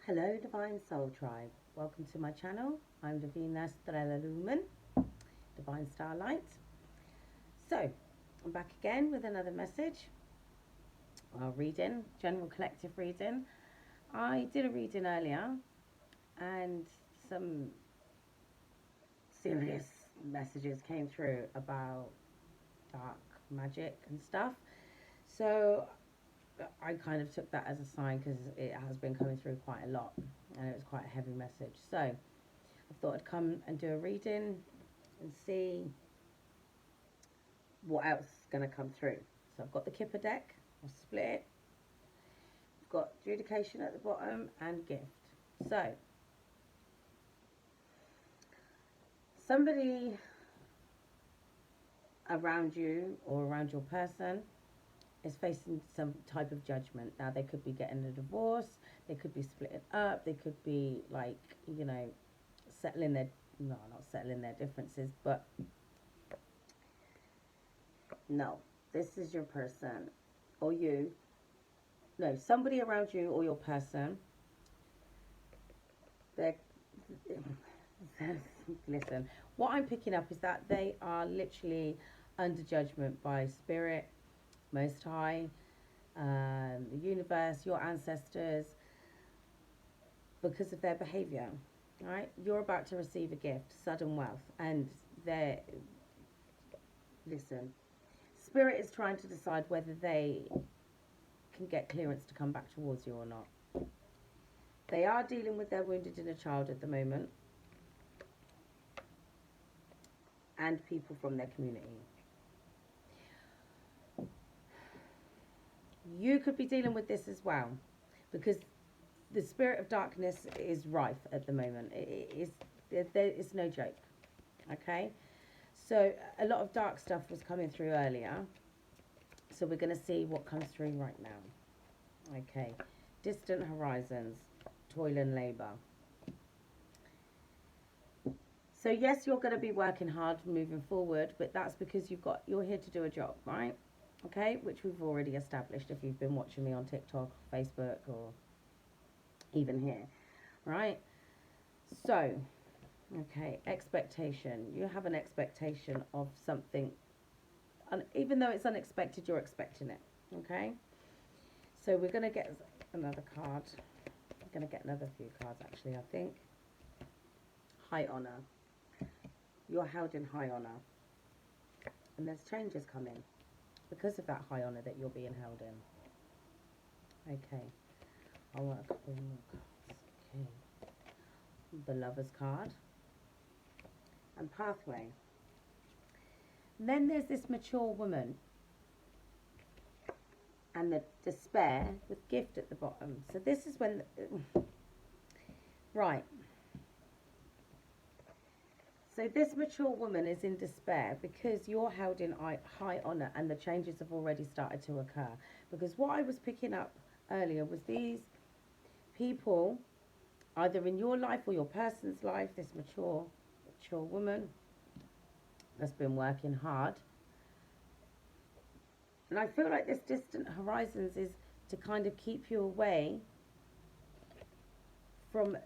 Hello, Divine Soul Tribe. Welcome to my channel. I'm Divina Lumen, Divine Starlight. So, I'm back again with another message. Reading, general collective reading. I did a reading earlier and some serious messages came through about dark magic and stuff. So, I kind of took that as a sign because it has been coming through quite a lot and it was quite a heavy message. So I thought I'd come and do a reading and see what else is going to come through. So I've got the Kipper deck, I've split it. I've got adjudication at the bottom and gift. So somebody around you or around your person is facing some type of judgment. Now they could be getting a divorce, they could be splitting up, they could be like, settling their, no, not settling their differences, but no, this is your person or you, no, somebody around you or your person, they're, listen, what I'm picking up is that they are literally under judgment by spirit, Most High, the universe, your ancestors, because of their behavior. Right? You're about to receive a gift, sudden wealth, and listen, spirit is trying to decide whether they can get clearance to come back towards you or not. They are dealing with their wounded inner child at the moment, and people from their community. You could be dealing with this as well, because the spirit of darkness is rife at the moment. It's no joke. Okay, so a lot of dark stuff was coming through earlier, so we're going to see what comes through right now. Okay, distant horizons, toil and labor. So yes, you're going to be working hard moving forward, but that's because you're here to do a job, right? Okay, which we've already established if you've been watching me on TikTok, Facebook, or even here, right? So, okay, expectation. You have an expectation of something, and even though it's unexpected, you're expecting it, okay? So we're going to get another card. I'm going to get another few cards, actually, I think. High honor. You're held in high honor. And there's changes coming because of that high honor that you're being held in. Okay. I want a couple more cards. Okay. The Lover's card. And Pathway. And then there's this mature woman. And the Despair with Gift at the bottom. So this is when... right. So this mature woman is in despair because you're held in high honor and the changes have already started to occur. Because what I was picking up earlier was these people, either in your life or your person's life, this mature woman that's been working hard. And I feel like this distant horizons is to kind of keep you away from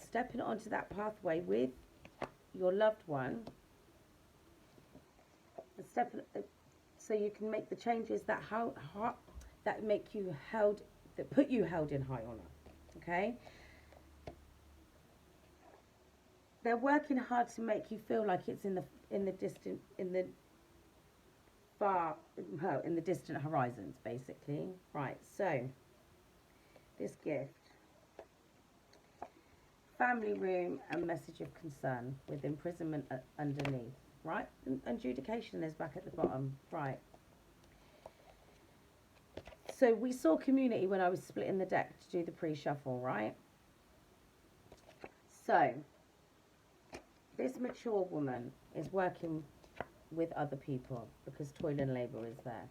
stepping onto that pathway with your loved one, so you can make the changes that that make you held, that put you held in high honor. Okay, they're working hard to make you feel like it's in the distant horizons, basically. Right. So this gift. Family room and message of concern with imprisonment underneath, right? And adjudication is back at the bottom, right? So we saw community when I was splitting the deck to do the pre-shuffle, right? So this mature woman is working with other people because toil and labor is there.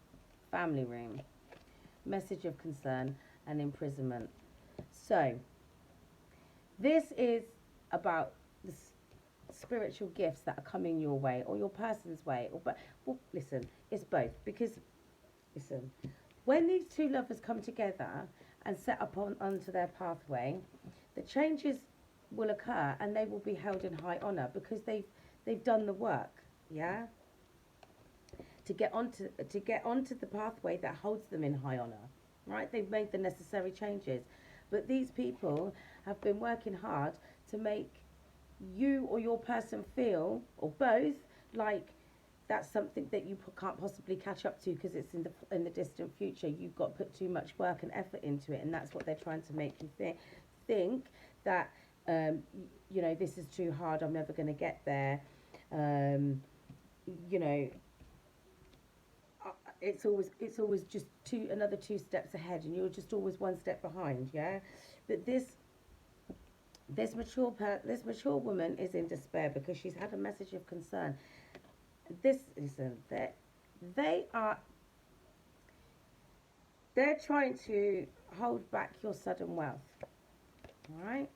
Family room, message of concern and imprisonment. So this is about the spiritual gifts that are coming your way or your person's way. Well, listen, it's both. Because, listen, when these two lovers come together and set up onto their pathway, the changes will occur and they will be held in high honor because they've done the work, yeah, to get onto the pathway that holds them in high honor, right? They've made the necessary changes, but these people have been working hard to make you or your person feel, or both, like that's something that you can't possibly catch up to because it's in the distant future. You've got to put too much work and effort into it, and that's what they're trying to make you think that you know, this is too hard. I'm never going to get there. You know, it's always just another two steps ahead, and you're just always one step behind. Yeah, but this mature woman is in despair because she's had a message of concern. Listen, they are they're trying to hold back your sudden wealth, all right?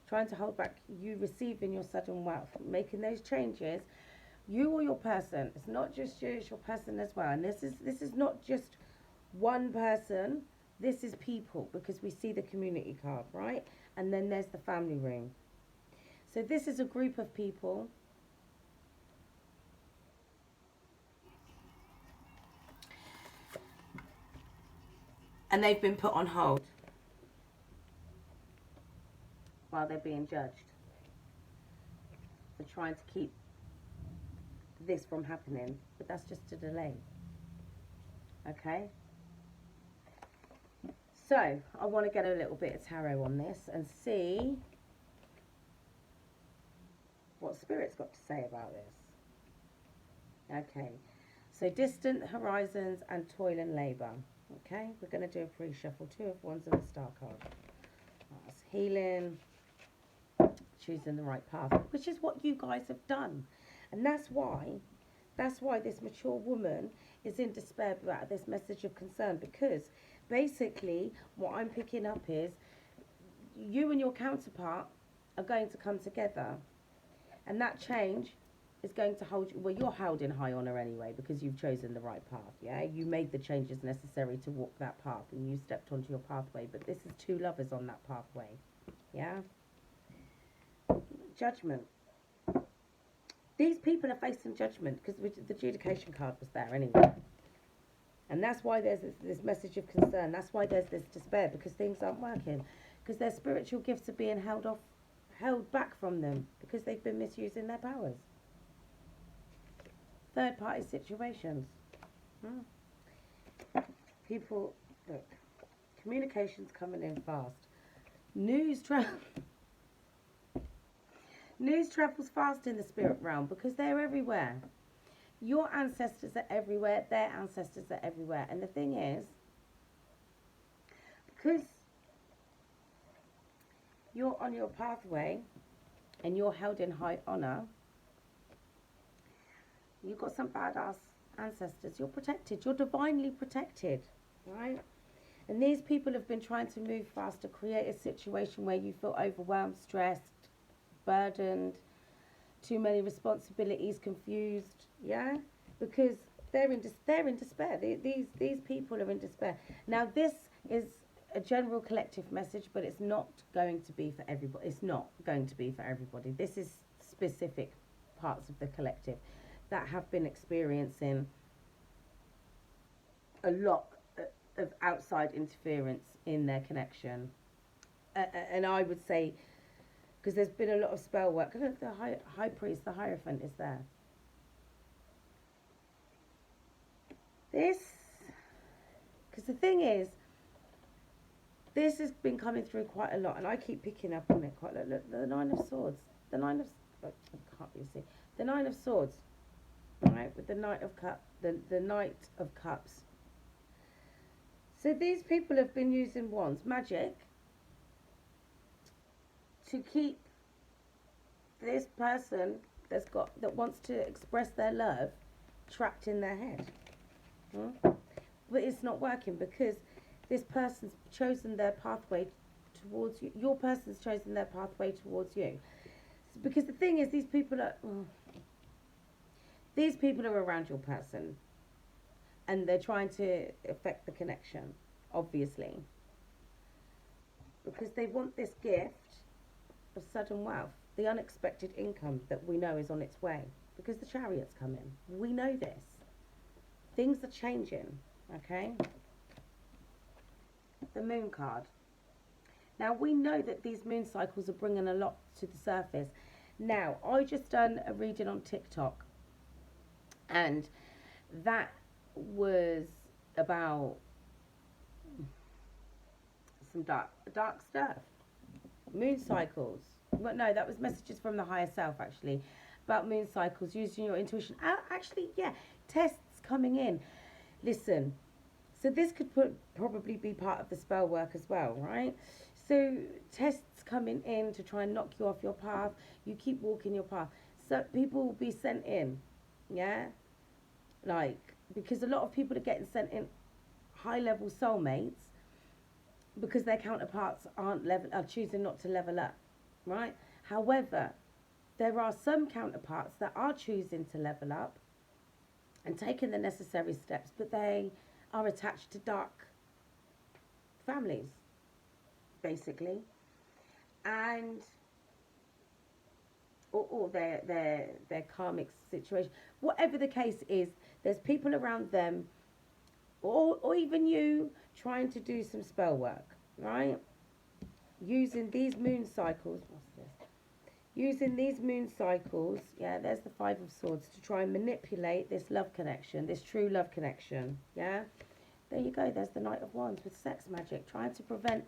Trying to hold back you receiving your sudden wealth, making those changes. You or your person. It's not just you; it's your person as well. And this is not just one person. This is people because we see the community card, right? And then there's the family ring. So this is a group of people, and they've been put on hold while they're being judged. They're trying to keep this from happening, but that's just a delay. Okay? So, I want to get a little bit of tarot on this and see what Spirit's got to say about this. Okay. So, distant horizons and toil and labour. Okay? We're going to do a pre-shuffle. 2 of Wands and a star card. That's healing, choosing the right path, which is what you guys have done. And that's why this mature woman is in despair about this message of concern, because basically what I'm picking up is you and your counterpart are going to come together, and that change is going to hold you. Well, you're held in high honor anyway because you've chosen the right path. Yeah, you made the changes necessary to walk that path and you stepped onto your pathway, but this is 2 lovers on that pathway. Yeah. Judgment. These people are facing judgment because the adjudication card was there anyway. And that's why there's this message of concern. That's why there's this despair, because things aren't working. Because their spiritual gifts are being held back from them because they've been misusing their powers. Third party situations. People, look, communication's coming in fast. News travels fast in the spirit realm because they're everywhere. Your ancestors are everywhere, their ancestors are everywhere. And the thing is, because you're on your pathway and you're held in high honor, you've got some badass ancestors. You're protected. You're divinely protected, right? And these people have been trying to move fast to create a situation where you feel overwhelmed, stressed, burdened, too many responsibilities, confused, yeah? Because they're in despair. These people are in despair. Now, this is a general collective message, but it's not going to be for everybody. It's not going to be for everybody. This is specific parts of the collective that have been experiencing a lot of outside interference in their connection. And I would say, because there's been a lot of spell work. Look, the high priest, the Hierophant is there. Because the thing is, this has been coming through quite a lot, and I keep picking up on it quite a lot. Look, the 9 of Swords. The 9 of... I can't really see. The 9 of Swords. Right, with the Knight of Cups. The Knight of Cups. So these people have been using wands, magic, to keep this person that wants to express their love trapped in their head. But it's not working because this person's chosen their pathway towards you. Your person's chosen their pathway towards you. Because the thing is, these people are around your person, and they're trying to affect the connection, obviously. because they want this gift of sudden wealth, the unexpected income that we know is on its way, because the chariot's coming. We know this. Things are changing, okay? The moon card. Now, we know that these moon cycles are bringing a lot to the surface. Now, I just done a reading on TikTok, and that was about some dark stuff. Moon cycles. Well, no, that was messages from the higher self, actually, about moon cycles, using your intuition. Actually, yeah, tests coming in. Listen, so this could probably be part of the spell work as well, right? So tests coming in to try and knock you off your path. You keep walking your path. So people will be sent in, yeah? Like, because a lot of people are getting sent in high-level soulmates because their counterparts are choosing not to level up, right? However, there are some counterparts that are choosing to level up and taking the necessary steps, but they are attached to dark families, basically, and or their karmic situation. Whatever the case is, there's people around them, or even you, trying to do some spell work, right? Using these moon cycles. What's this? Using these moon cycles, yeah, there's the Five of Swords, to try and manipulate this love connection, this true love connection, yeah? There you go, there's the Knight of Wands with sex magic, trying to prevent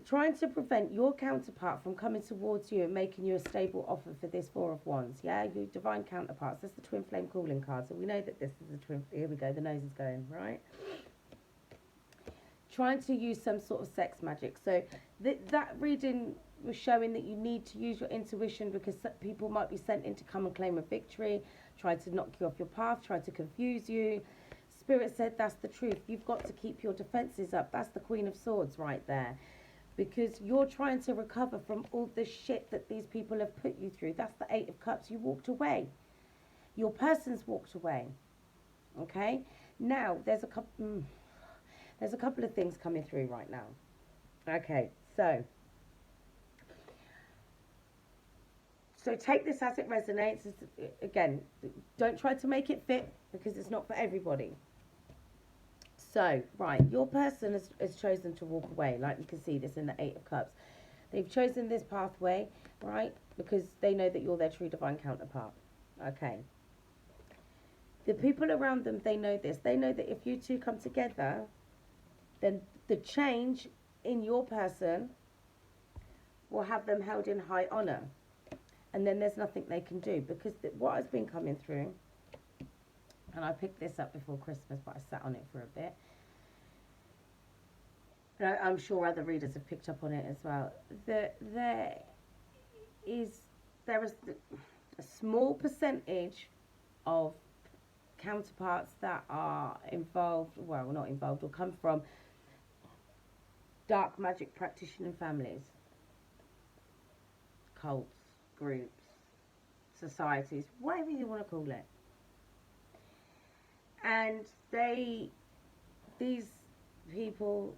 trying to prevent your counterpart from coming towards you and making you a stable offer for this Four of Wands, yeah? Your divine counterparts, that's the twin flame calling card, so we know that this is the twin, here we go, the nose is going, right? Trying to use some sort of sex magic. So that reading was showing that you need to use your intuition, because people might be sent in to come and claim a victory, try to knock you off your path, try to confuse you. Spirit said that's the truth. You've got to keep your defenses up. That's the Queen of Swords right there, because you're trying to recover from all the shit that these people have put you through. That's the Eight of Cups. You walked away. Your person's walked away. Okay? Now, there's a couple of things coming through right now. Okay, so take this as it resonates. Again, don't try to make it fit, because it's not for everybody. So, right, your person has chosen to walk away. Like you can see this in the Eight of Cups. They've chosen this pathway, right, because they know that you're their true divine counterpart. Okay. The people around them, they know this. They know that if you two come together, then the change in your person will have them held in high honour. And then there's nothing they can do, because what has been coming through, and I picked this up before Christmas, but I sat on it for a bit. And I'm sure other readers have picked up on it as well. There is a small percentage of counterparts that are involved, well, not involved, or come from dark magic practitioner families, cults, groups, societies, whatever you want to call it. And these people,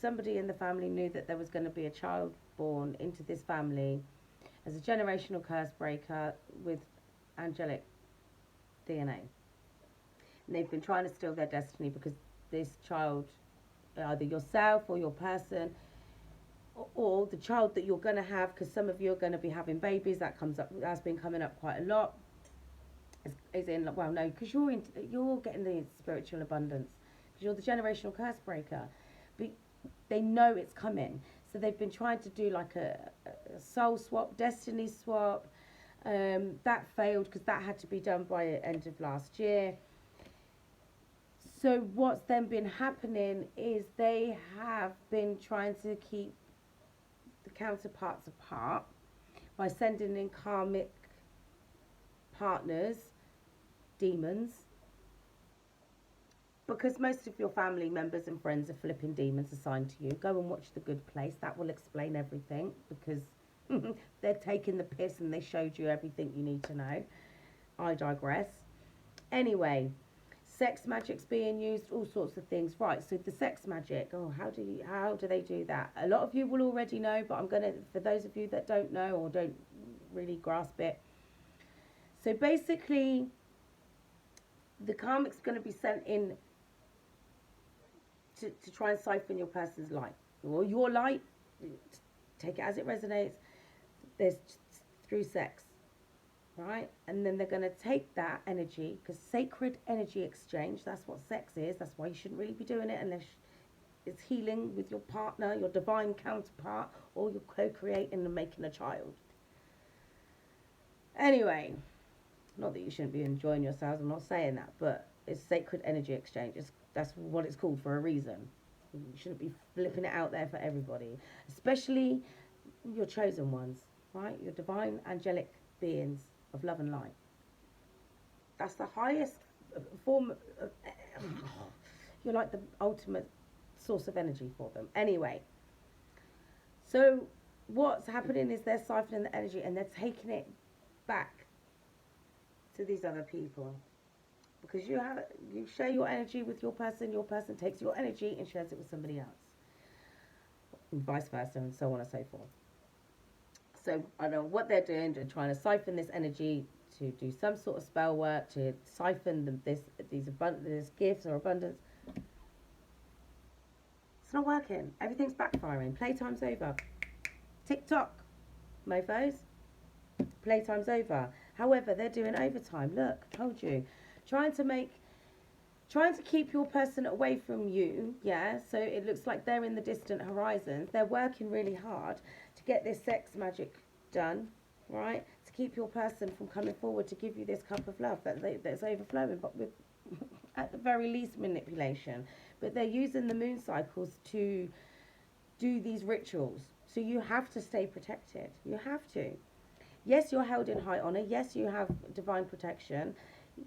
somebody in the family knew that there was going to be a child born into this family as a generational curse breaker with angelic DNA. And they've been trying to steal their destiny, because this child, either yourself or your person, or the child that you're going to have, because some of you are going to be having babies, that's been coming up quite a lot, is in, well, no, because you're getting the spiritual abundance, because you're the generational curse breaker, but they know it's coming, so they've been trying to do like a soul swap, destiny swap. That failed, because that had to be done by the end of last year. So what's then been happening is they have been trying to keep the counterparts apart by sending in karmic partners, demons, because most of your family members and friends are flipping demons assigned to you. Go and watch The Good Place. That will explain everything, because they're taking the piss and they showed you everything you need to know. I digress. Anyway, sex magic's being used, all sorts of things. Right, so the sex magic, oh, how do they do that? A lot of you will already know, but I'm going to, for those of you that don't know or don't really grasp it. So basically, the karmic's going to be sent in to try and siphon your person's light. Or your light, take it as it resonates, there's through sex. Right, and then they're going to take that energy, because sacred energy exchange, that's what sex is. That's why you shouldn't really be doing it unless it's healing with your partner, your divine counterpart, or you're co-creating and making a child. Anyway, not that you shouldn't be enjoying yourselves, I'm not saying that, but it's sacred energy exchange. That's what it's called for a reason. You shouldn't be flipping it out there for everybody, especially your chosen ones, right? Your divine angelic beings of love and light. That's the highest form of, you're like the ultimate source of energy for them. Anyway, so what's happening is they're siphoning the energy and they're taking it back to these other people, because you share your energy with your person takes your energy and shares it with somebody else, and vice versa, and so on and so forth. So I don't know what they're doing. They're trying to siphon this energy to do some sort of spell work to siphon these gifts or abundance. It's not working. Everything's backfiring. Playtime's over. TikTok, mofos. Playtime's over. However, they're doing overtime. Look, I told you. Trying to keep your person away from you, yeah, so it looks like they're in the distant horizons. They're working really hard to get this sex magic done, right, to keep your person from coming forward to give you this cup of love that's overflowing, but with, at the very least, manipulation. But they're using the moon cycles to do these rituals, so you have to stay protected. You have to. Yes, you're held in high honor. Yes, you have divine protection.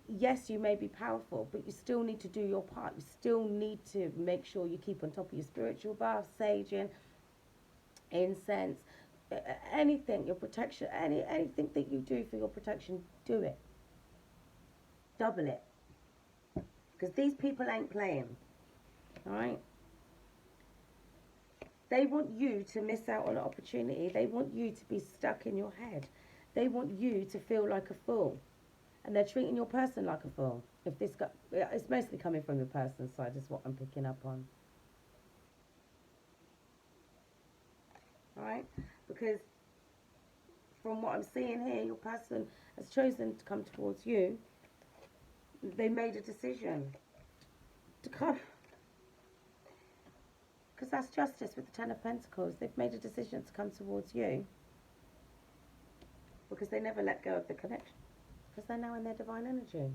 Yes, you may be powerful, but you still need to do your part. You still need to make sure you keep on top of your spiritual bath, saging, incense, anything, your protection, anything that you do for your protection, do it. Double it. Because these people ain't playing. Alright? They want you to miss out on an opportunity. They want you to be stuck in your head. They want you to feel like a fool. And they're treating your person like a fool. If this guy, it's mostly coming from your person's side, is what I'm picking up on. Alright? Because from what I'm seeing here, your person has chosen to come towards you. They made a decision to come. Because that's justice with the Ten of Pentacles. They've made a decision to come towards you. Because they never let go of the connection. Because they're now in their divine energy.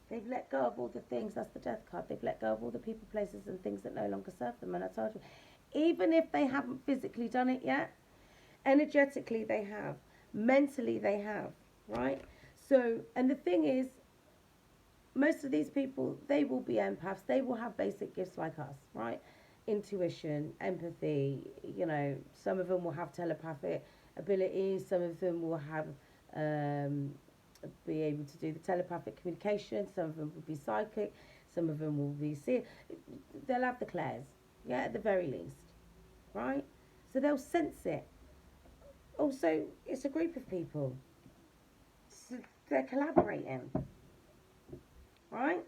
They've let go of all the things, that's the death card. They've let go of all the people, places and things that no longer serve them. And I told you, even if they haven't physically done it yet, energetically they have. Mentally they have, right? So, and the thing is, most of these people, they will be empaths. They will have basic gifts like us, right? Intuition, empathy, you know, some of them will have telepathic abilities. Some of them will have, be able to do the telepathic communication. Some of them will be psychic. Some of them will be they'll have the clairs, yeah, at the very least, right? So they'll sense it. Also, it's a group of people. So they're collaborating, right?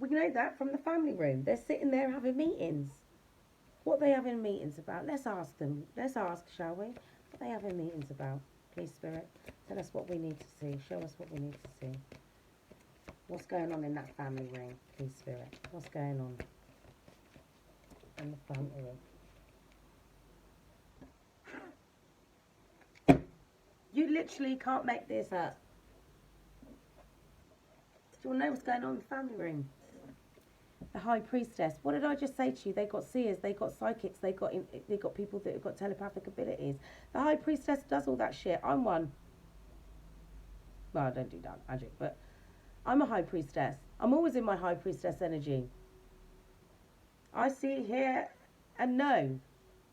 We know that from the family room. They're sitting there having meetings. What are they having meetings about? Let's ask them. Let's ask, shall we? What are they having meetings about? Please, Spirit, tell us what we need to see. Show us what we need to see. What's going on in that family ring? Please, Spirit. What's going on in the family ring? You literally can't make this up. You'll know what's going on in the family ring. The High Priestess. What did I just say to you? They got seers, they got psychics, they got people that have got telepathic abilities. The High Priestess does all that shit. I'm one. Well, I don't do that magic, but I'm a High Priestess. I'm always in my High Priestess energy. I see, hear, and know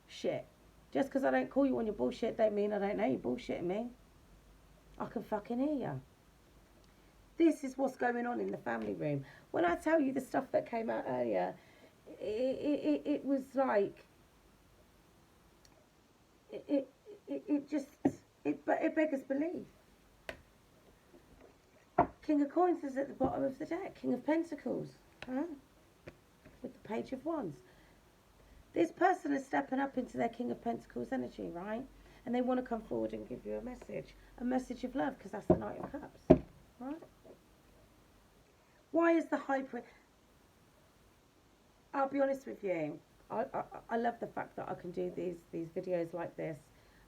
shit. Just because I don't call you on your bullshit don't mean I don't know you bullshitting me. I can fucking hear you. This is what's going on in the family room. When I tell you the stuff that came out earlier, it was like, it, it just, it beggars belief. King of Coins is at the bottom of the deck. King of Pentacles, huh? With the Page of Wands. This person is stepping up into their King of Pentacles energy, right? And they want to come forward and give you a message of love, because that's the Knight of Cups, right? Why is the High Priest? I'll be honest with you. I love the fact that I can do these videos like this.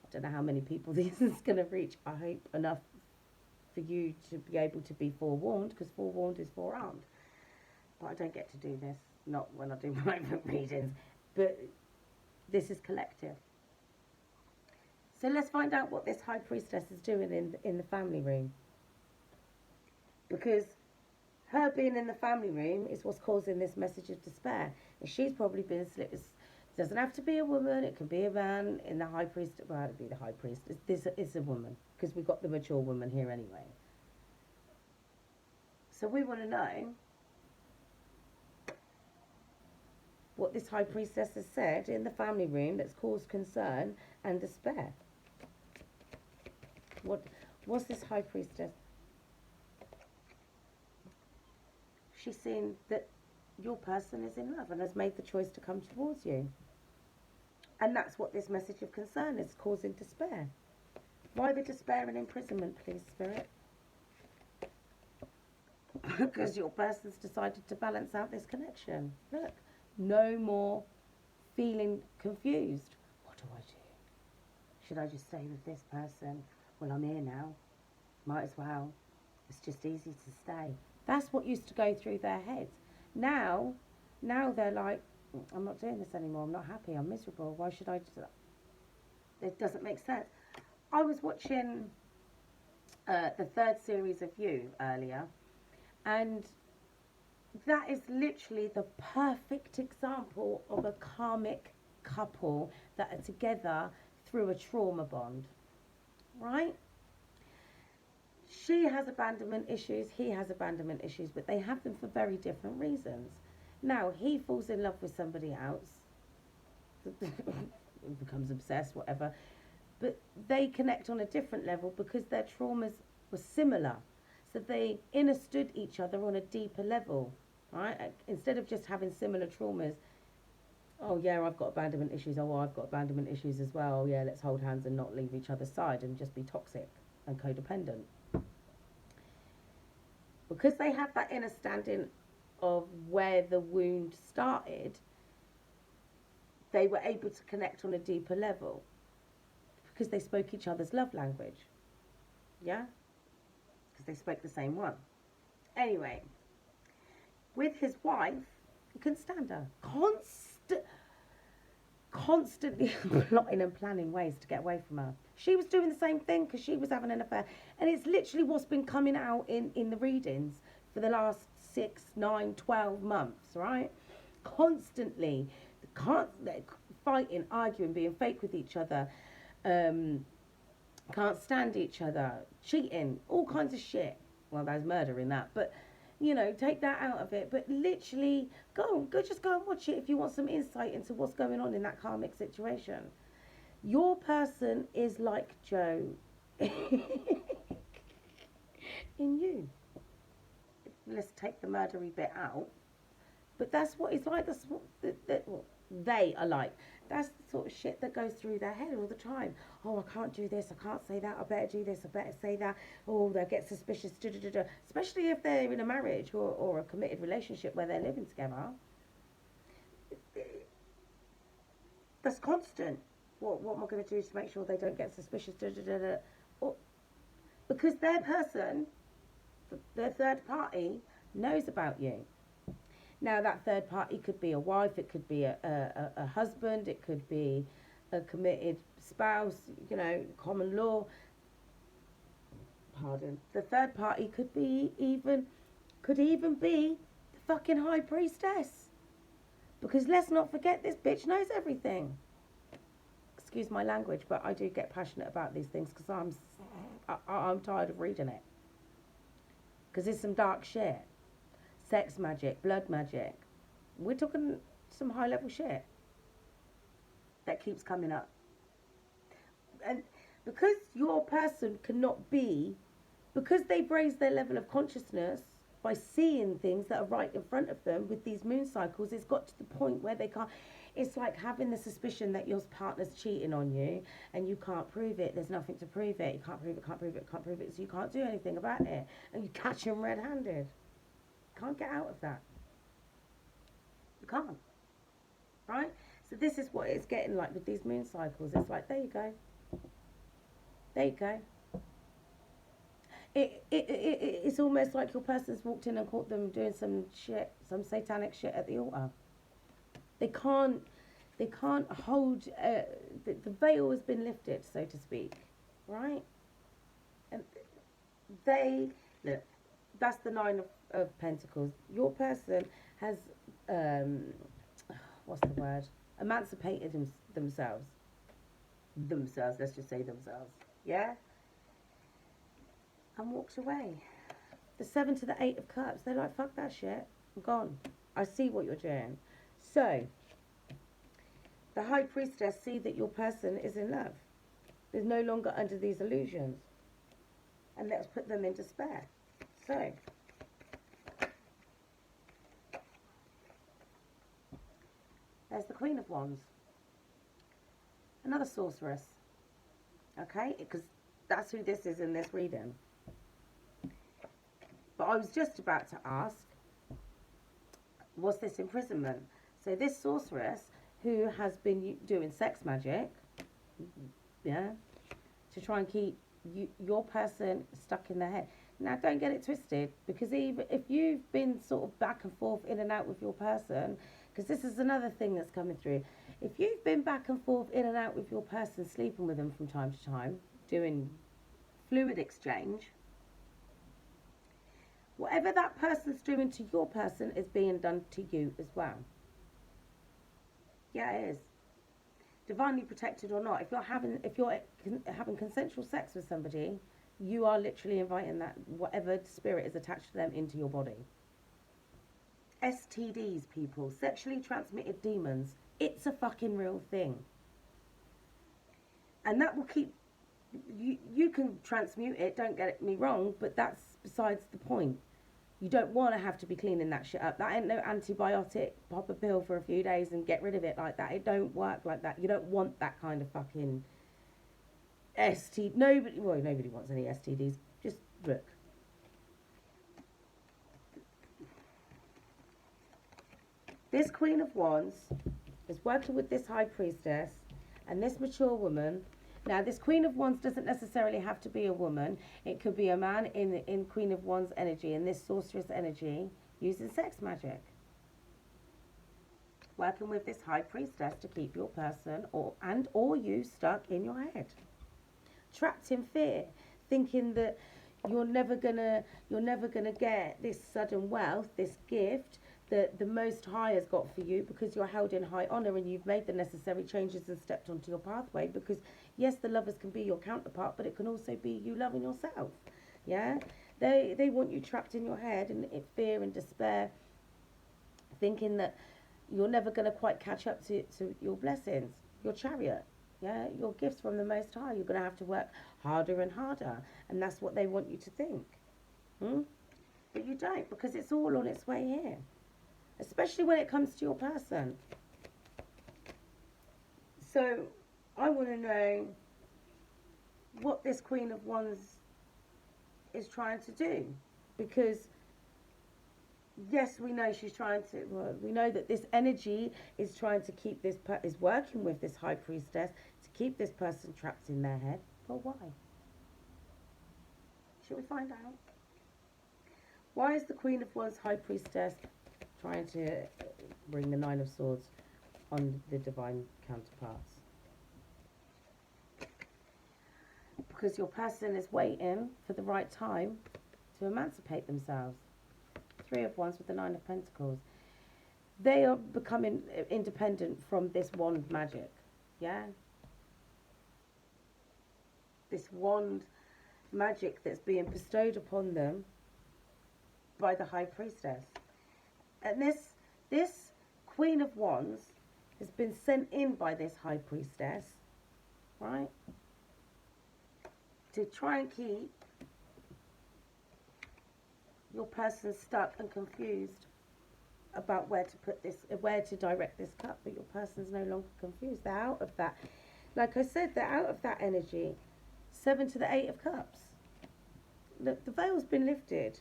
I don't know how many people this is going to reach. I hope enough for you to be able to be forewarned, because forewarned is forearmed. But I don't get to do this, not when I do private readings. But this is collective. So let's find out what this High Priestess is doing in the family room. Because her being in the family room is what's causing this message of despair. And she's probably been slipped. It doesn't have to be a woman, it can be a man. In the High Priest, well, it'd be the High Priest. It's a woman, because we've got the mature woman here anyway. So we want to know what this High Priestess has said in the family room that's caused concern and despair. What's this High Priestess? She's seen that your person is in love and has made the choice to come towards you. And that's what this message of concern is, causing despair. Why the despair and imprisonment, please, Spirit? Because your person's decided to balance out this connection. Look, no more feeling confused. What do I do? Should I just stay with this person? Well, I'm here now. Might as well. It's just easy to stay. That's what used to go through their heads. Now they're like, I'm not doing this anymore. I'm not happy. I'm miserable. Why should I do that? It doesn't make sense. I was watching the third series of You earlier, and that is literally the perfect example of a karmic couple that are together through a trauma bond, right? She has abandonment issues, he has abandonment issues, but they have them for very different reasons. Now, he falls in love with somebody else, becomes obsessed, whatever, but they connect on a different level because their traumas were similar. So they understood each other on a deeper level, right? Instead of just having similar traumas, oh yeah, I've got abandonment issues, oh, I've got abandonment issues as well, oh yeah, let's hold hands and not leave each other's side and just be toxic and codependent. Because they have that understanding of where the wound started, they were able to connect on a deeper level because they spoke each other's love language. Yeah? Because they spoke the same one. Anyway, with his wife, he couldn't stand her. Constantly plotting and planning ways to get away from her. She was doing the same thing because she was having an affair. And it's literally what's been coming out in the readings for the last 6, 9, 12 months, right? Constantly fighting, arguing, being fake with each other, can't stand each other, cheating, all kinds of shit. Well, there's murder in that, but you know, take that out of it. But literally, just go and watch it if you want some insight into what's going on in that karmic situation. Your person is like Joe in You. Let's take the murdery bit out. But that's what it's like. That's what they are like. That's the sort of shit that goes through their head all the time. Oh, I can't do this. I can't say that. I better do this. I better say that. Oh, they'll get suspicious. Especially if they're in a marriage or a committed relationship where they're living together. That's constant. What am I going to do to make sure they don't get suspicious? Because their person, their third party, knows about you. Now, that third party could be a wife, it could be a husband, it could be a committed spouse, you know, common law. Pardon. The third party could even be the fucking High Priestess. Because let's not forget, this bitch knows everything. Excuse my language, but I do get passionate about these things because I'm tired of reading it. Because it's some dark shit. Sex magic, blood magic. We're talking some high level shit that keeps coming up. And because your person cannot be, because they've raised their level of consciousness by seeing things that are right in front of them with these moon cycles, it's got to the point where they can't. It's like having the suspicion that your partner's cheating on you and you can't prove it. There's nothing to prove it. You can't prove it, can't prove it, can't prove it. So you can't do anything about it. And you catch them red-handed. Can't get out of that. You can't. Right? So this is what it's getting like with these moon cycles. It's like, there you go. There you go. It's almost like your person's walked in and caught them doing some shit, some satanic shit at the altar. They can't hold, the veil has been lifted, so to speak, right? And they, look, that's the Nine of Pentacles. Your person has, what's the word? Emancipated themselves. Let's just say themselves, yeah? And walked away. The 7 to the 8 of Cups, they're like, fuck that shit, I'm gone. I see what you're doing. So, the High Priestess see that your person is in love. Is no longer under these illusions. And let's put them in despair. So, there's the Queen of Wands. Another sorceress. Okay? Because that's who this is in this reading. But I was just about to ask, was this imprisonment? So this sorceress who has been doing sex magic, yeah, to try and keep your person stuck in their head. Now, don't get it twisted, because even if you've been sort of back and forth in and out with your person, because this is another thing that's coming through. If you've been back and forth in and out with your person, sleeping with them from time to time, doing fluid exchange, whatever that person's doing to your person is being done to you as well. Yeah, it is. Divinely protected or not, if you're having consensual sex with somebody, you are literally inviting that whatever spirit is attached to them into your body. STDs, people, sexually transmitted demons, it's a fucking real thing. And that will keep you can transmute it, don't get me wrong, but that's besides the point. You don't want to have to be cleaning that shit up. That ain't no antibiotic, pop a pill for a few days and get rid of it like that. It don't work like that. You don't want that kind of fucking nobody wants any STDs. Just look. This Queen of Wands is working with this High Priestess and this mature woman. Now, this Queen of Wands doesn't necessarily have to be a woman. It could be a man in Queen of Wands energy, in this sorceress energy, using sex magic. Working with this High Priestess to keep your person or you stuck in your head. Trapped in fear, thinking that you're never gonna get this sudden wealth, this gift that the Most High has got for you, because you're held in high honor and you've made the necessary changes and stepped onto your pathway. Because yes, the lovers can be your counterpart, but it can also be you loving yourself. Yeah, they want you trapped in your head and in fear and despair, thinking that you're never going to quite catch up to your blessings, your chariot. Yeah, your gifts from the Most High. You're going to have to work harder and harder, and that's what they want you to think. But you don't, because it's all on its way here. Especially when it comes to your person. So, I want to know what this Queen of Wands is trying to do. Because, yes, we know she's trying to, we know that this energy is trying to keep is working with this High Priestess to keep this person trapped in their head. But why? Shall we find out? Why is the Queen of Wands High Priestess trying to bring the Nine of Swords on the divine counterparts? Because your person is waiting for the right time to emancipate themselves. Three of Wands with the Nine of Pentacles. They are becoming independent from this wand magic. Yeah? This wand magic that's being bestowed upon them by the High Priestess. And this Queen of Wands has been sent in by this High Priestess, right, to try and keep your person stuck and confused about where to put this, where to direct this cup, but your person's no longer confused. They're out of that. Like I said, they're out of that energy. 7 to the 8 of Cups. Look, the veil's been lifted.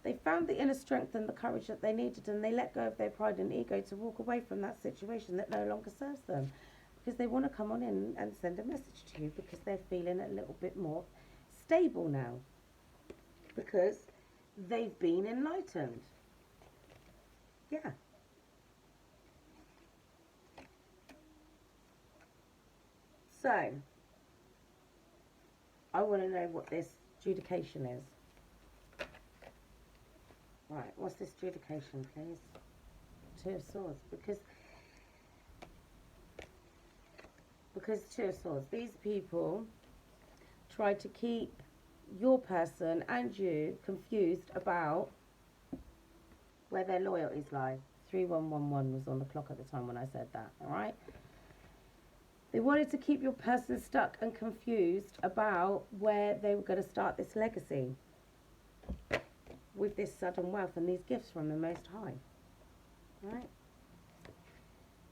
They found the inner strength and the courage that they needed, and they let go of their pride and ego to walk away from that situation that no longer serves them, because they want to come on in and send a message to you, because they're feeling a little bit more stable now, because they've been enlightened. Yeah. So, I want to know what this adjudication is. Right, what's this adjudication, please? 2 of Swords, because 2 of Swords, these people try to keep your person and you confused about where their loyalties lie. 3111 was on the clock at the time when I said that, alright? They wanted to keep your person stuck and confused about where they were going to start this legacy with this sudden wealth and these gifts from the Most High, right?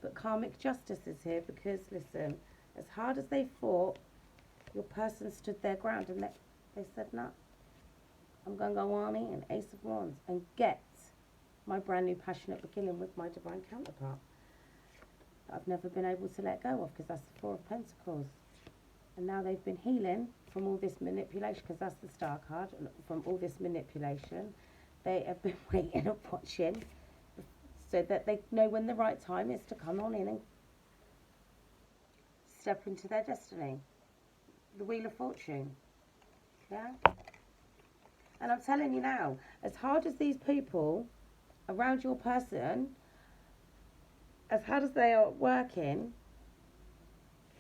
But karmic justice is here because, listen, as hard as they fought, your person stood their ground and they said, no, I'm going to go on in, Ace of Wands, and get my brand new passionate beginning with my divine counterpart that I've never been able to let go of, because that's the 4 of Pentacles. And now they've been healing from all this manipulation, because that's the Star card, and from all this manipulation. They have been waiting and watching so that they know when the right time is to come on in and step into their destiny. The Wheel of Fortune. Yeah? And I'm telling you now, as hard as these people around your person, as hard as they are working,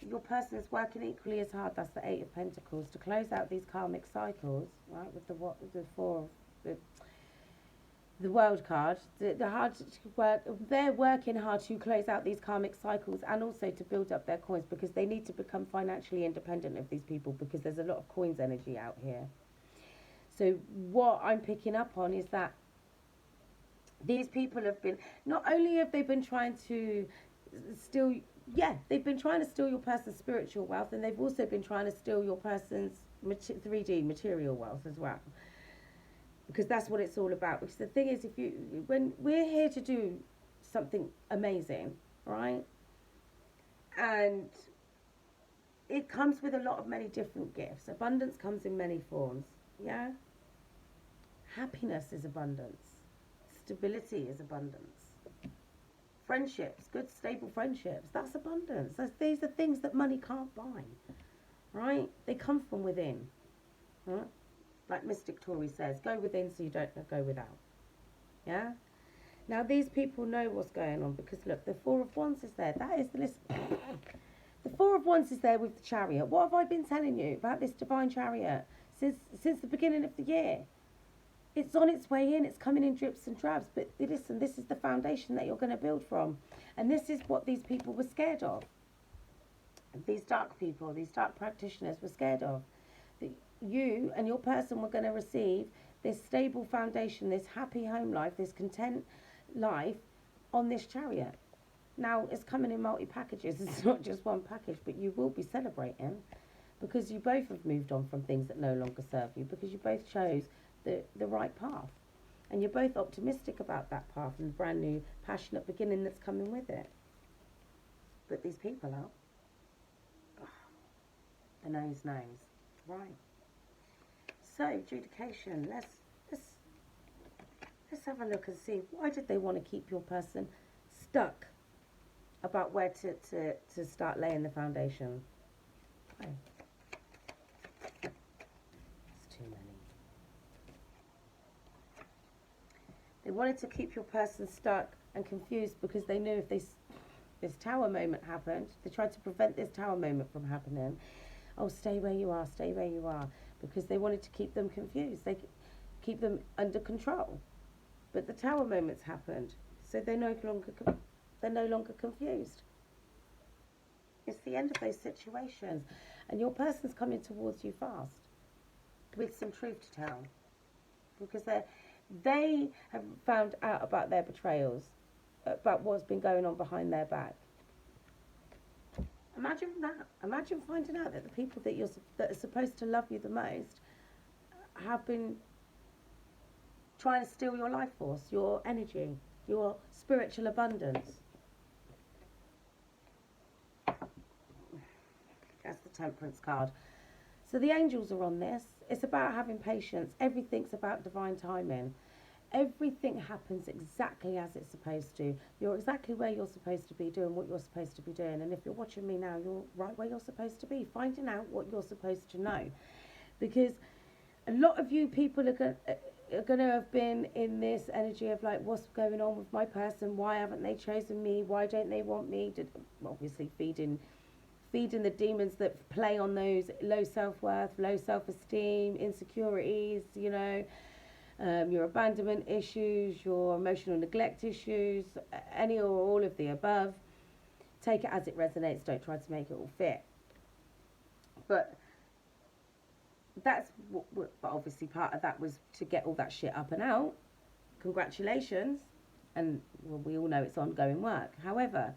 your person is working equally as hard. That's the 8 of Pentacles, to close out these karmic cycles, right? With the 4 of the World card. The hard work, they're working hard to close out these karmic cycles and also to build up their coins, because they need to become financially independent of these people, because there's a lot of coins energy out here. So what I'm picking up on is that these people have been, not only have they been trying to steal, they've been trying to steal your person's spiritual wealth, and they've also been trying to steal your person's 3D material wealth as well. Because that's what it's all about. Because the thing is, when we're here to do something amazing, right? And it comes with a lot of many different gifts. Abundance comes in many forms, yeah? Happiness is abundance. Stability is abundance. Friendships, good stable friendships, that's abundance. These are things that money can't buy, right? They come from within. Huh? Like Mystic Tory says, go within so you don't go without. Yeah? Now these people know what's going on, because look, the 4 of Wands is there. That is the list. The 4 of Wands is there with the Chariot. What have I been telling you about this divine Chariot since the beginning of the year? It's on its way in. It's coming in drips and drabs. But listen, this is the foundation that you're going to build from. And this is what these people were scared of. These dark people, these dark practitioners were scared of. That you and your person were going to receive this stable foundation, this happy home life, this content life on this Chariot. Now, it's coming in multi-packages. It's not just one package, but you will be celebrating, because you both have moved on from things that no longer serve you, because you both chose the right path. And you're both optimistic about that path and the brand new passionate beginning that's coming with it. But these people are, the nose knows. Right. So, adjudication. Let's have a look and see, why did they want to keep your person stuck about where to start laying the foundation? Okay. It's too many. They wanted to keep your person stuck and confused because they knew if this tower moment happened, they tried to prevent this tower moment from happening. Oh, stay where you are, because they wanted to keep them confused. They keep them under control. But the tower moments happened, so they're no longer confused. It's the end of those situations, and your person's coming towards you fast with some truth to tell, because they have found out about their betrayals, about what's been going on behind their back. Imagine that. Imagine finding out that the people that are supposed to love you the most have been trying to steal your life force, your energy, your spiritual abundance. That's the Temperance card. So the angels are on this. It's about having patience. Everything's about divine timing. Everything happens exactly as it's supposed to. You're exactly where you're supposed to be, doing what you're supposed to be doing. And if you're watching me now, you're right where you're supposed to be, finding out what you're supposed to know. Because a lot of you people are going to have been in this energy of like, what's going on with my person? Why haven't they chosen me? Why don't they want me? Obviously feeding the demons that play on those low self-worth, low self-esteem, insecurities, your abandonment issues, your emotional neglect issues, any or all of the above. Take it as it resonates. Don't try to make it all fit. But that's but obviously part of that was to get all that shit up and out. Congratulations. And well, we all know it's ongoing work. However,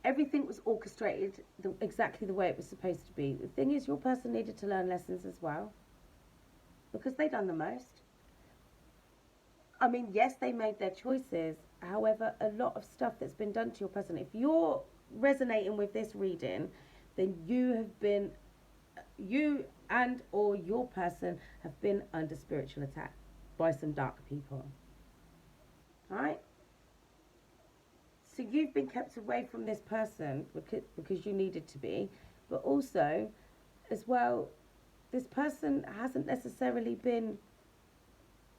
everything was orchestrated exactly the way it was supposed to be. The thing is, your person needed to learn lessons as well, because they done the most. I mean, yes, they made their choices. However, a lot of stuff that's been done to your person, if you're resonating with this reading, then you and or your person have been under spiritual attack by some dark people. Alright? So you've been kept away from this person because you needed to be, but also, as well, this person hasn't necessarily been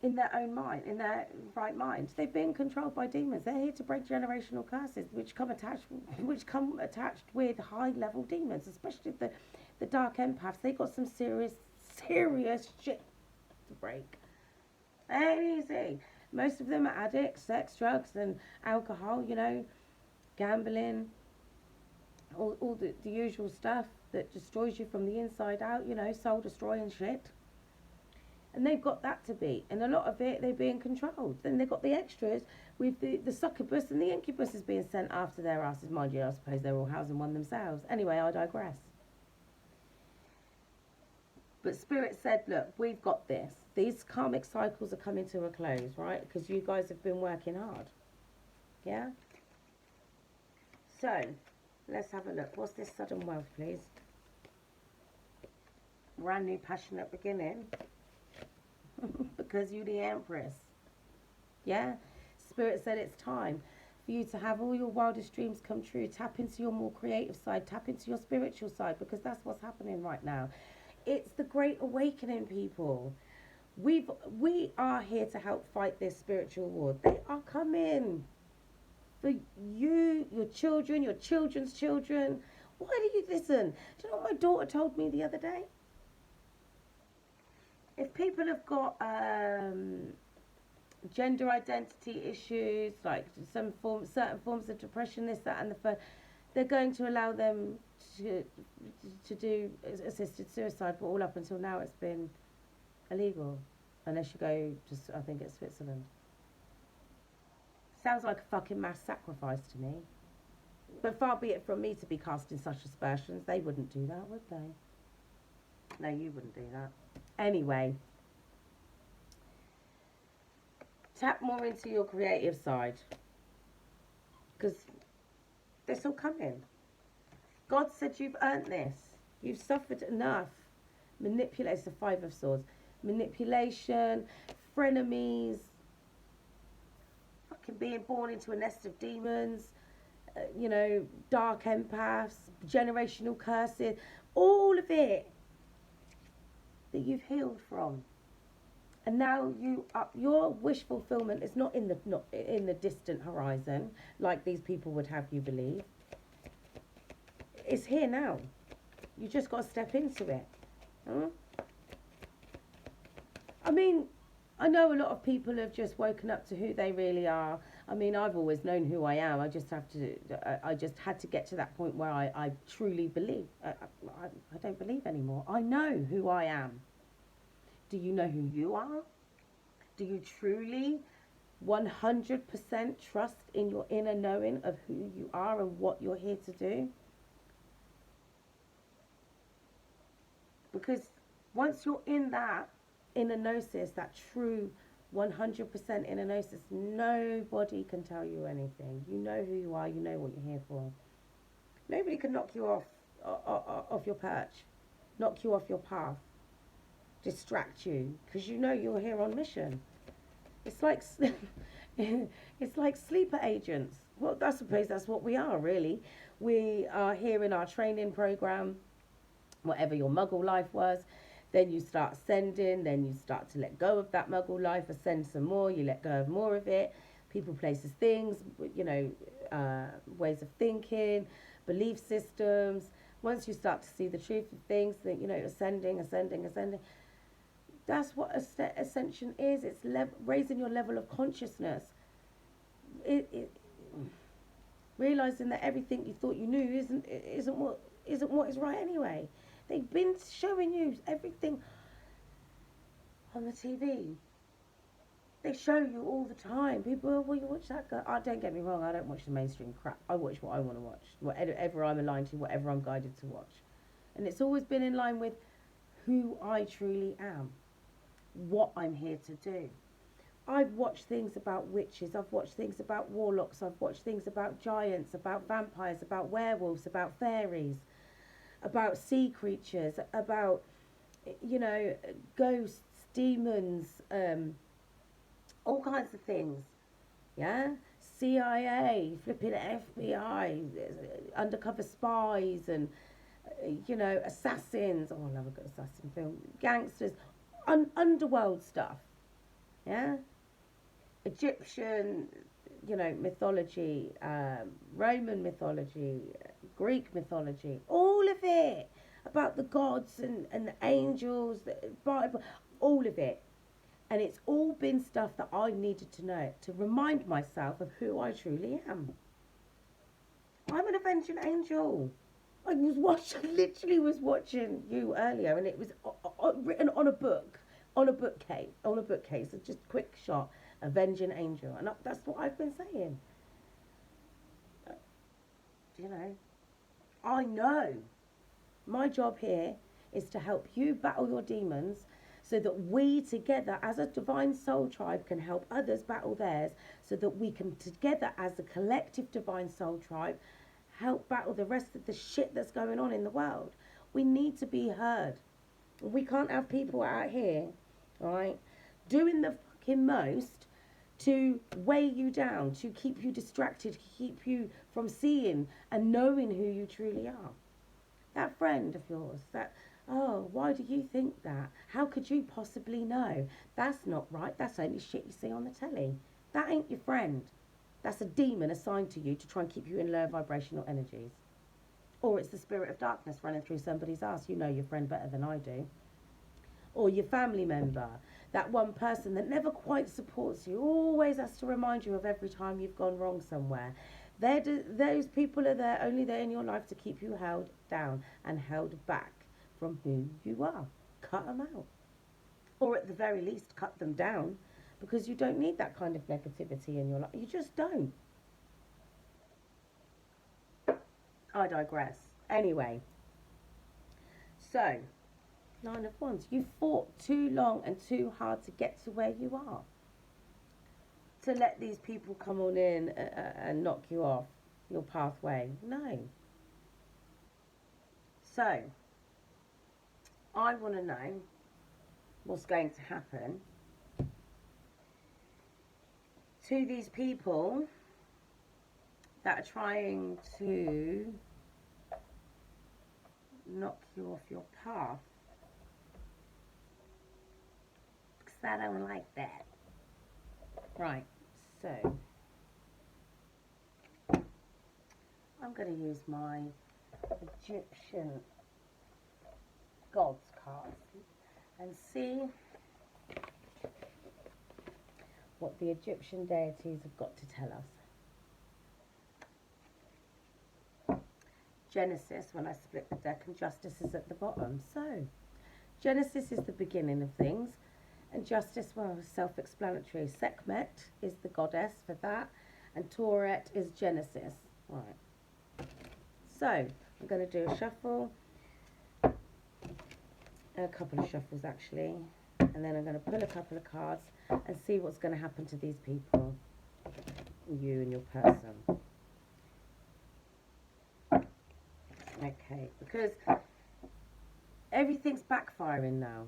in their own mind, in their right mind. They've been controlled by demons. They're here to break generational curses, which come attached with high-level demons, especially the dark empaths. They got some serious shit to break. Ain't easy. Most of them are addicts, sex, drugs, and alcohol. Gambling, all the usual stuff that destroys you from the inside out. Soul destroying shit. And they've got that to beat, and a lot of it they're being controlled. Then they've got the extras with the succubus and the incubus is being sent after their asses. Mind you, I suppose they're all housing one themselves. Anyway, I digress. But Spirit said, look, we've got this. These karmic cycles are coming to a close, right? Because you guys have been working hard. Yeah? So, let's have a look. What's this sudden wealth, please? Brand new passionate beginning. Because you're the Empress. Yeah? Spirit said it's time for you to have all your wildest dreams come true. Tap into your more creative side. Tap into your spiritual side, because that's what's happening right now. It's the Great Awakening, people. We are here to help fight this spiritual war. They are coming for you, your children, your children's children. Why do you listen? Do you know what my daughter told me the other day? If people have got gender identity issues, like certain forms of depression, this, that, and the third, they're going to allow them to do assisted suicide, but all up until now it's been illegal, unless you go to, I think it's Switzerland. Sounds like a fucking mass sacrifice to me. But far be it from me to be casting such aspersions. They wouldn't do that, would they? No, you wouldn't do that. Anyway, tap more into your creative side, because this will come in. God said you've earned this. You've suffered enough. Manipulation, the Five of Swords. Manipulation, frenemies, fucking being born into a nest of demons, dark empaths, generational curses, all of it that you've healed from. And now your wish fulfillment is not in the distant horizon, like these people would have you believe. It's here now. You just got to step into it. I mean, I know a lot of people have just woken up to who they really are. I mean, I've always known who I am. I just had to get to that point where I truly believe. I don't believe anymore. I know who I am. Do you know who you are? Do you truly 100% trust in your inner knowing of who you are and what you're here to do? Because once you're in that inner gnosis, that true 100% inner gnosis, nobody can tell you anything. You know who you are, you know what you're here for. Nobody can knock you off your perch, knock you off your path, distract you, because you know you're here on mission. It's like it's like sleeper agents. Well, I suppose that's what we are, really. We are here in our training program, whatever your muggle life was. Then you start ascending, then you start to let go of that muggle life, ascend some more, you let go of more of it. People, places, things, ways of thinking, belief systems. Once you start to see the truth of things, that ascending. That's what ascension is. It's raising your level of consciousness. Realizing that everything you thought you knew isn't what is right anyway. They've been showing you everything on the TV. They show you all the time. People, well, you watch that guy. Oh, don't get me wrong, I don't watch the mainstream crap. I watch what I want to watch, whatever I'm aligned to, whatever I'm guided to watch. And it's always been in line with who I truly am, what I'm here to do. I've watched things about witches, I've watched things about warlocks, I've watched things about giants, about vampires, about werewolves, about fairies, about sea creatures, about, ghosts, demons, all kinds of things. Yeah? CIA, flipping FBI, undercover spies, and, assassins. Oh, I love a good assassin film. Gangsters, underworld stuff. Yeah? Egyptian, mythology, Roman mythology, Greek mythology, all of it about the gods and the angels, the Bible, all of it. And it's all been stuff that I needed to know to remind myself of who I truly am. I'm an avenging angel. I literally was watching you earlier, and it was written on a bookcase, so just quick shot, avenging angel, and that's what I've been saying. I know my job here is to help you battle your demons so that we together as a divine soul tribe can help others battle theirs, so that we can together as a collective divine soul tribe help battle the rest of the shit that's going on in the world. We need to be heard. We can't have people out here, right, doing the fucking most to weigh you down, to keep you distracted, to keep you from seeing and knowing who you truly are. That friend of yours, why do you think that? How could you possibly know? That's not right. That's only shit you see on the telly. That ain't your friend. That's a demon assigned to you to try and keep you in lower vibrational energies. Or it's the spirit of darkness running through somebody's ass. You know your friend better than I do. Or your family member, that one person that never quite supports you, always has to remind you of every time you've gone wrong somewhere. Those people are there, only there in your life to keep you held down and held back from who you are. Cut them out. Or at the very least, cut them down, because you don't need that kind of negativity in your life. You just don't. I digress. Anyway, so, Nine of Wands. You fought too long and too hard to get to where you are. To let these people come on in and knock you off your pathway. No. So, I want to know what's going to happen to these people that are trying to knock you off your path. Because I don't like that. Right, so I'm going to use my Egyptian gods card and see what the Egyptian deities have got to tell us. Genesis, when I split the deck, and Justice is at the bottom. So, Genesis is the beginning of things, and Justice, well, self-explanatory. Sekhmet is the goddess for that, and Tauret is Genesis. Right. So, I'm going to do a shuffle, a couple of shuffles actually, and then I'm going to pull a couple of cards and see what's going to happen to these people, you and your person. Okay, because everything's backfiring now.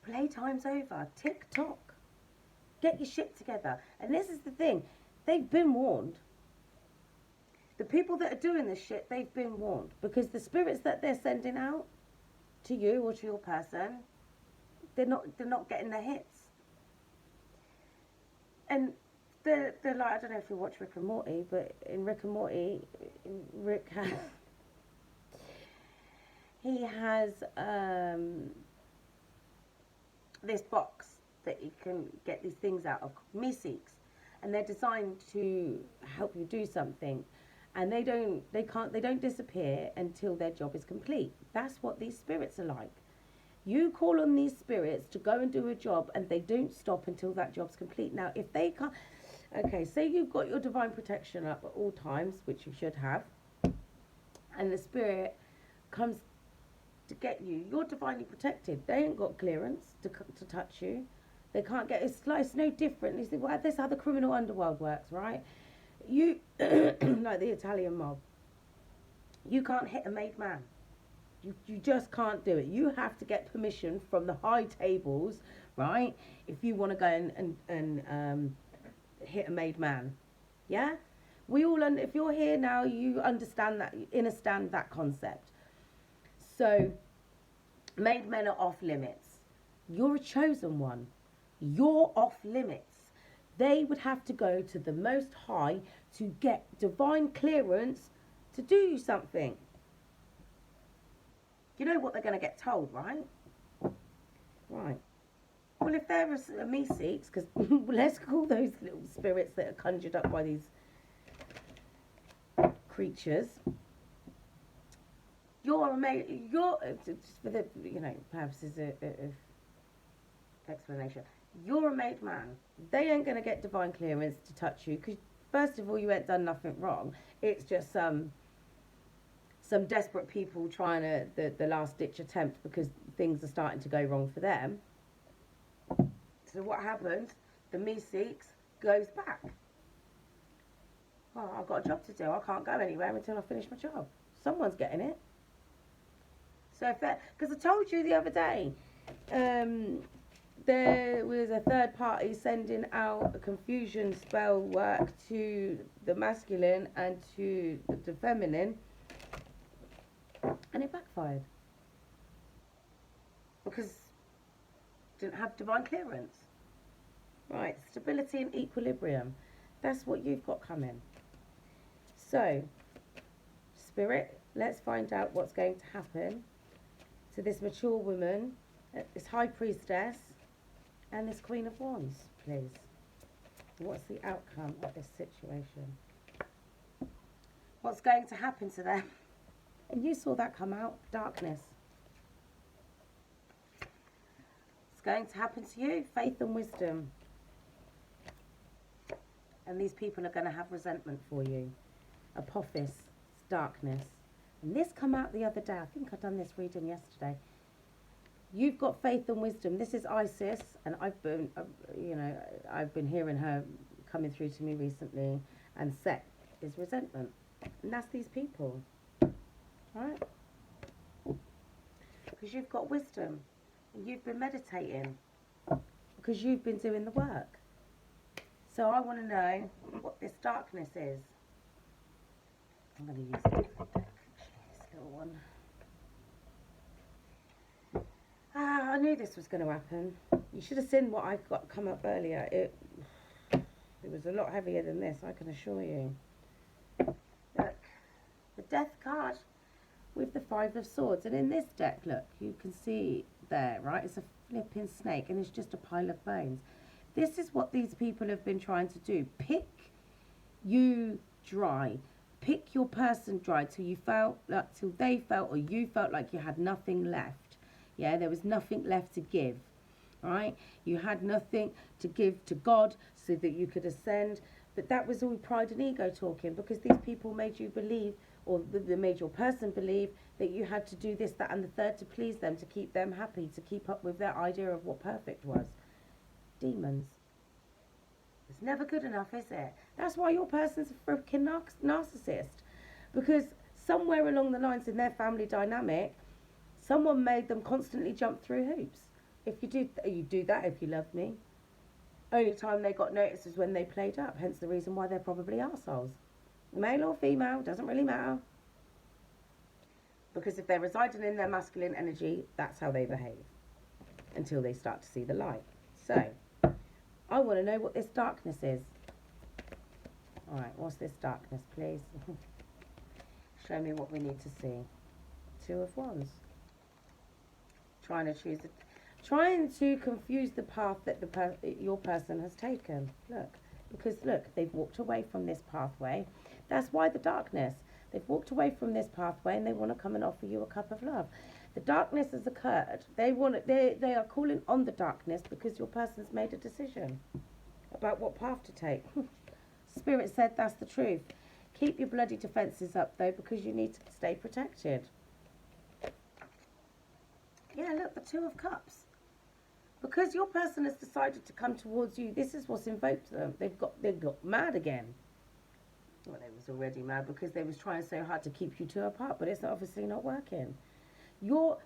Playtime's over. Tick-tock. Get your shit together. And this is the thing. They've been warned. The people that are doing this shit, they've been warned. Because the spirits that they're sending out to you or to your person, they're not getting the hits. And they're like, I don't know if you watch Rick and Morty, but in Rick and Morty, Rick has he has this box that you can get these things out of, Meeseeks, and they're designed to help you do something, and they don't disappear until their job is complete. That's what these spirits are like. You call on these spirits to go and do a job, and they don't stop until that job's complete. Now, if they can't, okay, say you've got your divine protection up at all times, which you should have, and the spirit comes to get you, you're divinely protected. They ain't got clearance to touch you. They can't get, it's no different. You say, well, this is how the criminal underworld works, right? You, like the Italian mob, you can't hit a made man. You just can't do it. You have to get permission from the high tables, right? If you want to go and hit a made man. Yeah? We all, if you're here now, you understand that, you understand that concept. So, made men are off limits. You're a chosen one. You're off limits. They would have to go to the Most High to get divine clearance to do something. You know what they're going to get told, right? Right. Well, if they're a Meeseeks, because let's call those little spirits that are conjured up by these creatures. You're just for the purposes of explanation. You're a made man. They ain't gonna get divine clearance to touch you because first of all, you ain't done nothing wrong. It's just some desperate people trying the last ditch attempt because things are starting to go wrong for them. So what happens? The Meeseeks goes back. Oh, I've got a job to do. I can't go anywhere until I finish my job. Someone's getting it. So if that, because I told you the other day, there was a third party sending out a confusion spell work to the masculine and to the feminine, and it backfired because it didn't have divine clearance. Right, stability and equilibrium. That's what you've got coming. So, Spirit, let's find out what's going to happen to this mature woman, this High Priestess, and this Queen of Wands, please. What's the outcome of this situation? What's going to happen to them? And you saw that come out, darkness. What's going to happen to you? Faith and wisdom. And these people are going to have resentment for you. Apophis, darkness. And this come out the other day. I think I've done this reading yesterday. You've got faith and wisdom. This is Isis, and I've been hearing her coming through to me recently. And Set is resentment, and that's these people, right? Because you've got wisdom, and you've been meditating, because you've been doing the work. So I want to know what this darkness is. I'm going to use a different deck, actually, this little one. I knew this was going to happen. You should have seen what I got come up earlier. It was a lot heavier than this, I can assure you. Look, the Death card with the Five of Swords. And in this deck, look, you can see there, right? It's a flipping snake, and it's just a pile of bones. This is what these people have been trying to do. Pick you dry. Pick your person dry till you felt like, till they felt or you felt like you had nothing left. Yeah, there was nothing left to give. Right? You had nothing to give to God so that you could ascend. But that was all pride and ego talking, because these people made you believe, or they made your person believe, that you had to do this, that, and the third to please them, to keep them happy, to keep up with their idea of what perfect was. Demons. It's never good enough, is it? That's why your person's a freaking narcissist. Because somewhere along the lines in their family dynamic, someone made them constantly jump through hoops. If you do that if you love me. Only time they got noticed is when they played up. Hence the reason why they're probably arseholes. Male or female, doesn't really matter. Because if they're residing in their masculine energy, that's how they behave. Until they start to see the light. So, I want to know what this darkness is. Alright, what's this darkness, please? Show me what we need to see. Two of Wands. Trying to confuse the path that your person has taken. Look, because look, they've walked away from this pathway. That's why the darkness. They've walked away from this pathway and they want to come and offer you a cup of love. The darkness has occurred. They are calling on the darkness because your person's made a decision about what path to take. Spirit said that's the truth. Keep your bloody defences up though, because you need to stay protected. Yeah, look, the Two of Cups. Because your person has decided to come towards you, this is what's invoked them. They've got mad again. Well, they was already mad because they was trying so hard to keep you two apart, but it's obviously not working. Your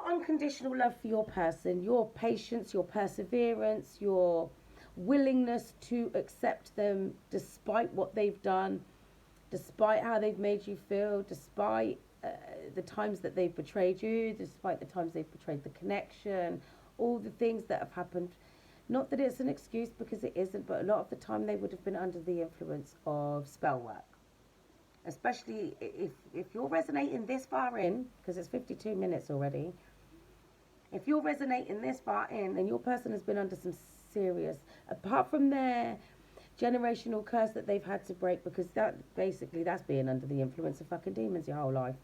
unconditional love for your person, your patience, your perseverance, your willingness to accept them despite what they've done, despite how they've made you feel, despite the times that they've betrayed you, despite the times they've betrayed the connection, all the things that have happened. Not that it's an excuse, because it isn't, but a lot of the time they would have been under the influence of spell work. Especially if you're resonating this far in, because it's 52 minutes already, if you're resonating this far in and your person has been under some serious, apart from their generational curse that they've had to break, because that's being under the influence of fucking demons your whole life.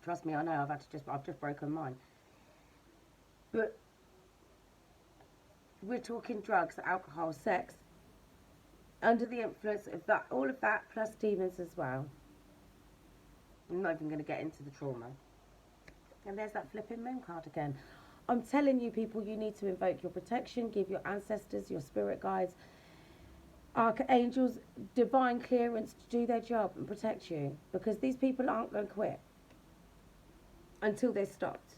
Trust me, I know, I've just broken mine. But we're talking drugs, alcohol, sex, under the influence of that, all of that, plus demons as well. I'm not even going to get into the trauma. And there's that flipping moon card again. I'm telling you, people, you need to invoke your protection, give your ancestors, your spirit guides, archangels, divine clearance to do their job and protect you. Because these people aren't going to quit until they're stopped.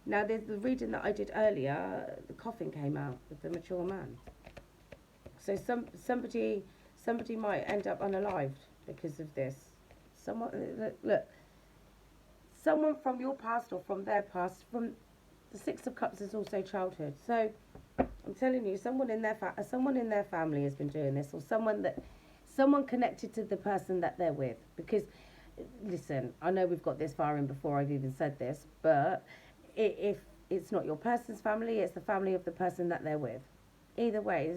Now, there's the reading that I did earlier, the coffin came out with the mature man. So somebody might end up unalived because of this. Look, someone from your past or from their past, from the Six of Cups is also childhood. So I'm telling you, someone in their family has been doing this, or someone connected to the person that they're with. Because, listen, I know we've got this far in before I've even said this, but if it's not your person's family, it's the family of the person that they're with. Either way,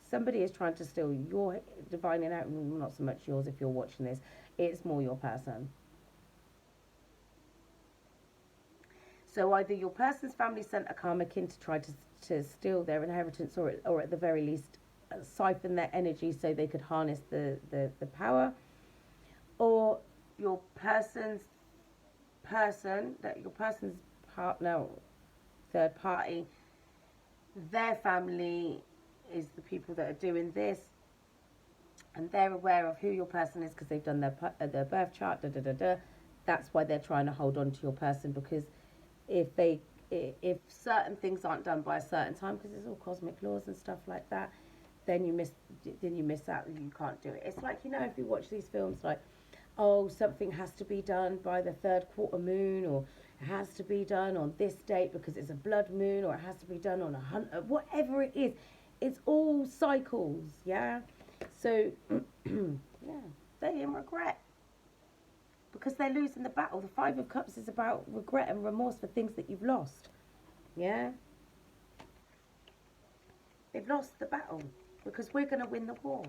somebody is trying to steal your divine inheritance, not so much yours if you're watching this, it's more your person. So either your person's family sent a karmic in to try to steal their inheritance, or at the very least siphon their energy so they could harness the power, or your person's partner, third party, their family is the people that are doing this, and they're aware of who your person is because they've done their birth chart. That's why they're trying to hold on to your person, because if certain things aren't done by a certain time, because it's all cosmic laws and stuff like that, then you miss out. You can't do it. It's like, you know, if you watch these films, like, oh, something has to be done by the third quarter moon, or it has to be done on this date because it's a blood moon, or it has to be done on a hunt, whatever it is. It's all cycles, yeah? So, yeah, they're in regret because they're losing the battle. The Five of Cups is about regret and remorse for things that you've lost, yeah? They've lost the battle because we're going to win the war.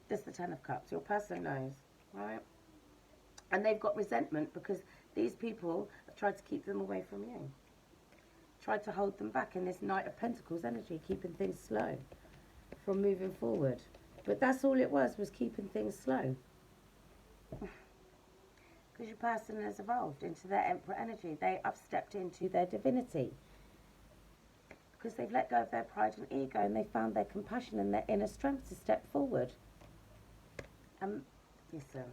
This is the Ten of Cups. Your person knows, right? And they've got resentment because these people have tried to keep them away from you. Tried to hold them back in this Knight of Pentacles energy, keeping things slow from moving forward. But that's all it was keeping things slow. Because your person has evolved into their Emperor energy. They have stepped into their divinity. Because they've let go of their pride and ego and they found their compassion and their inner strength to step forward. Listen.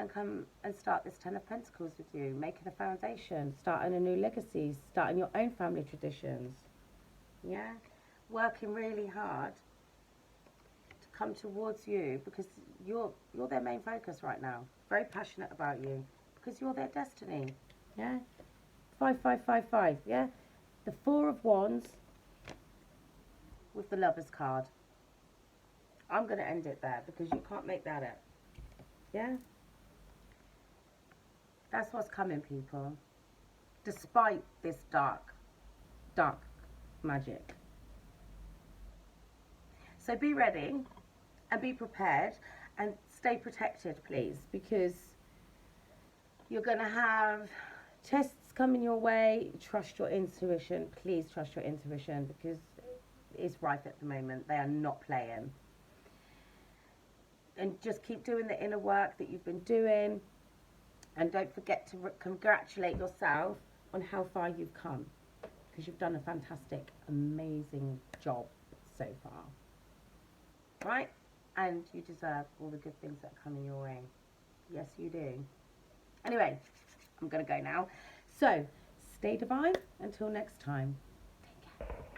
And come and start this Ten of Pentacles with you. Making a foundation. Starting a new legacy. Starting your own family traditions. Yeah? Working really hard to come towards you because you're their main focus right now. Very passionate about you because you're their destiny. Yeah? 5, yeah? The Four of Wands with the Lover's card. I'm going to end it there because you can't make that up. Yeah? That's what's coming, people. Despite this dark magic. So be ready and be prepared and stay protected, please, because you're going to have tests coming your way. Trust your intuition. Please trust your intuition because it's rife at the moment. They are not playing. And just keep doing the inner work that you've been doing. And don't forget to congratulate yourself on how far you've come. Because you've done a fantastic, amazing job so far. Right? And you deserve all the good things that are coming your way. Yes, you do. Anyway, I'm going to go now. So, stay divine. Until next time. Take care.